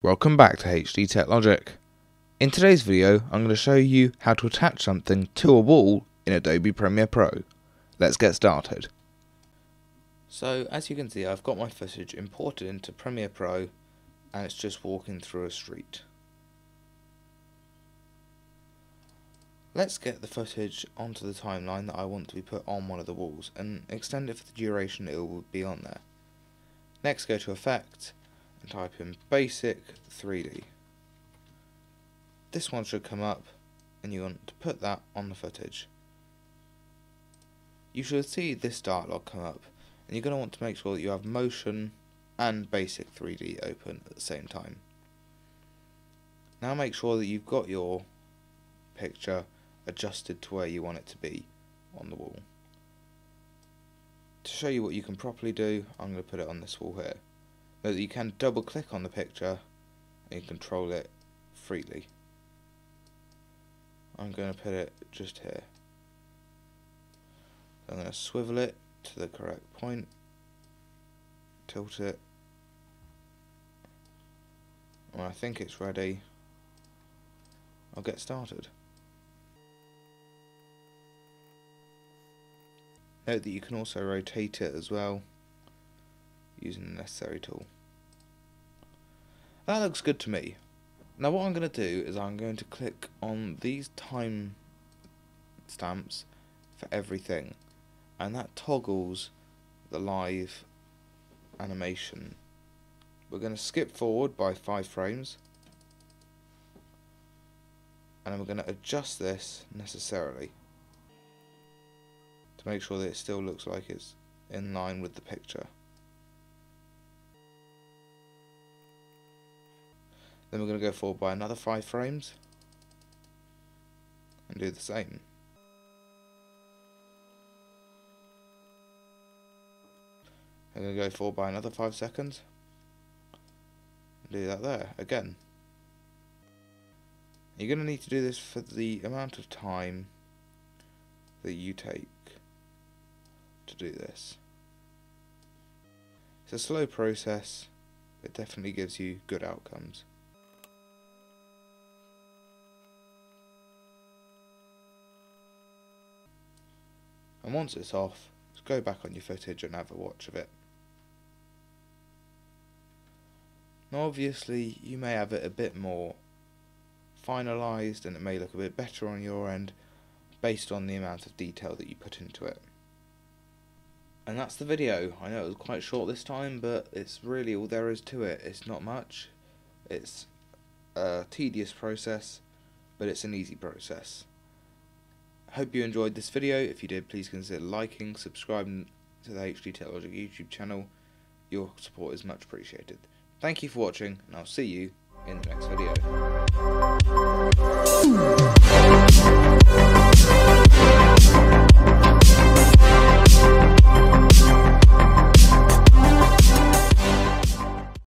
Welcome back to HDTechLogic. In today's video, I'm going to show you how to attach something to a wall in Adobe Premiere Pro. Let's get started. So, as you can see, I've got my footage imported into Premiere Pro and it's just walking through a street. Let's get the footage onto the timeline that I want to be put on one of the walls and extend it for the duration it will be on there. Next, go to Effect and type in Basic 3D. This one should come up and you want to put that on the footage. You should see this dialog come up and you're going to want to make sure that you have Motion and Basic 3D open at the same time. Now make sure that you've got your picture adjusted to where you want it to be on the wall. To show you what you can properly do, I'm going to put it on this wall here. Note that you can double click on the picture and you control it freely. I'm going to put it just here. I'm going to swivel it to the correct point, tilt it. When I think it's ready, I'll get started. Note that you can also rotate it as well using the necessary tool. That looks good to me. Now what I'm going to do is I'm going to click on these time stamps for everything, and that toggles the live animation. We're going to skip forward by 5 frames and then we're going to adjust this necessarily to make sure that it still looks like it's in line with the picture. Then we're going to go forward by another 5 frames and do the same. I'm going to go forward by another 5 seconds and do that there again. You're going to need to do this for the amount of time that you take to do this. It's a slow process, but it definitely gives you good outcomes. And once it's off, just go back on your footage and have a watch of it. Now obviously you may have it a bit more finalised and it may look a bit better on your end based on the amount of detail that you put into it. And that's the video. I know it was quite short this time, but it's really all there is to it. It's not much. It's a tedious process, but it's an easy process. Hope you enjoyed this video. If you did, please consider liking, subscribing to the HDTechLogic YouTube channel. Your support is much appreciated. Thank you for watching, and I'll see you in the next video.